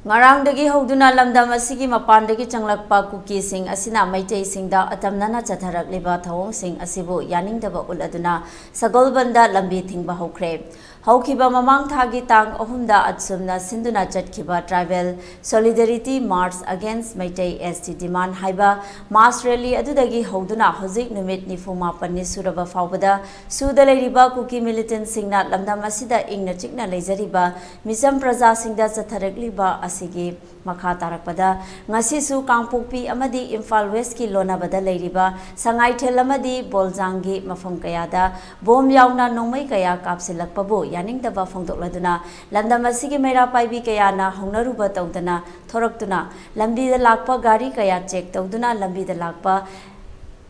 Ngarangdagi hoduna lamdam asigi mapandagi changlakpa kuki sing asina maitei singda atamnana chatharak liba thawong sing asibu yaningdaba uladuna sagolbanda lambi thingba hokre haukiba mamang thagi tang ohumda atsumna sinduna chatkiba tribal solidarity march against maitei ST demand haiba mass rally adudagi hoduna hojik numit nifuma panni suraba fawbada suda leiriba kuki militant singna lamdam asida ingna chikna leijariba misam praja singda chatharak liba asigi makha tarakpada ngasisu kangpokpi amadi Imphal West ki lonabada leiriba sangaithel amadi boljangi mafam kayada bom yauna nongmai kaya kapsilakpabu yaningdaba phongdokladuna landam asigi meira paibi kayana hongnaruba tawdana thoraktuna lambida lakpa gari kaya check tawduna lambida lakpa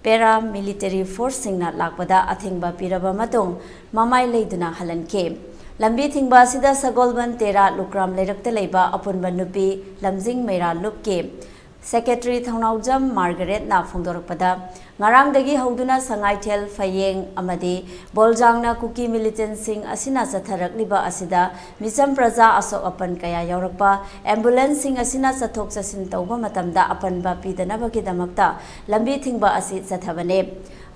paramilitary force singna lakpada athingba piraba matung mamai leiduna halanke lambi thingba sida sagolban tera lukram leirakta leiba apunba nupi lamjing meira lupke secretary thongnawjam Margaret na phongdorakpada ngarangdagi hoduna sangaithel fayeng amadi boljangna kuki militant sing asina chatharakliba asida misam praja asok apan kaya yaurakpa ambulance sing asina chathok chasin tawba matamda apanba pidanabagi damakta lambi thingba asi chathabane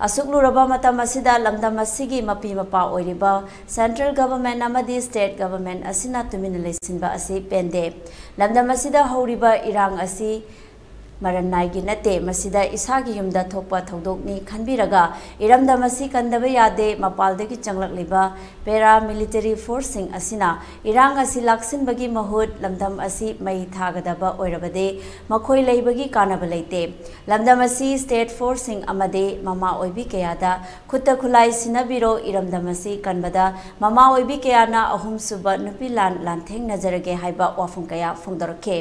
Asukluraba matam asida lamdam asigi mapi mapa oiriba central government amadi state government asina tumina leisinba asi pende lamdam asida horiba irang asi maranai gi nate masida isagi yumda thokpa thodokni khanbiraga Eramdam asi kandaba yade mapaldagi changlakliba paramilitary force sing asina irang asi laksinbagi mahut lamdam asi mai thagadaba oirabade makhoi leibagi kanaba leite lamdam asi state force sing amade mama oibi kayada khutta khulai sinnabiro Eramdam asi kanbada mama oibi kayana ahum suba Nupi laltheng najarage haiba wafung kaya phongdorake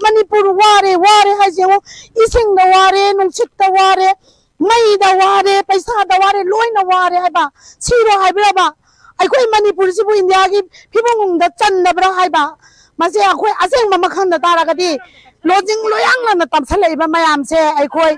Manipur ware hajewo ising da ware nungchik da ware mai da ware paisa da ware loina ware haiba siro haibra ba aikoi Manipur sibu India gi phibong da chandabra haiba mase akoi aseng mama khanda taragadi lojing loyang na tamsalaiba mayam se aikoi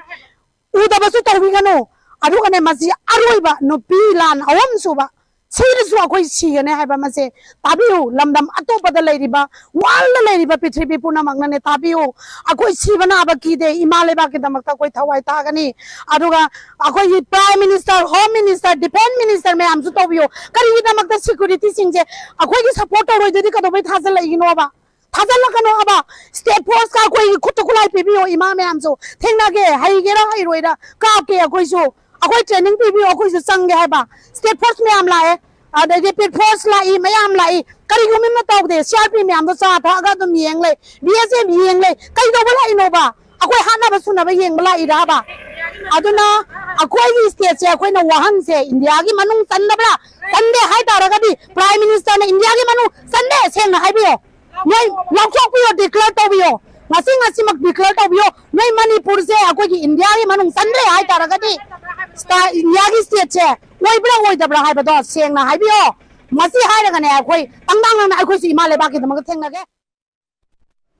uda basu tawigano adugane masi aroiba Nupi lan awam suba Serisu akoi sigane haiba mase tabiu lamdam atopada leiriba walla leiriba pithribi puna magnane tabiu akoi sibana abaki de imaleba ke damakta koi thawai tagani aduga akoi prime minister home minister defense minister me amsu tobiyo kari damakta security singje akoi ki support roi dedi kadobai thajal igino ba thajal kano aba state force ka koi khutukulai pibiyo imam me amsu thengnage haigera hairoira ka ke akoi so akoi training pibiyo akoi so change haiba state force me am lae adagi pit force lai mayam lai kari gumi na tawde CRP me am do sa thaga dum yeng le BSF yeng le kai do bala ino ba akoi hana ba suna ba yeng bala ira ba aduna akoi gi state se akoi na wahan se India gi manung tannabra tande hai taragadi prime minister na India gi manung sande seng na haibiyo noi lakhok biyo declare tobiyo ngasi mak declare tobiyo noi Manipur se akoi gi India gi manung sande hai taragadi sta India gi state se oibra oidabra haibado seng na haibiyo masi hairagane akoi tangdang na akoi si imale ba ki damag thengnage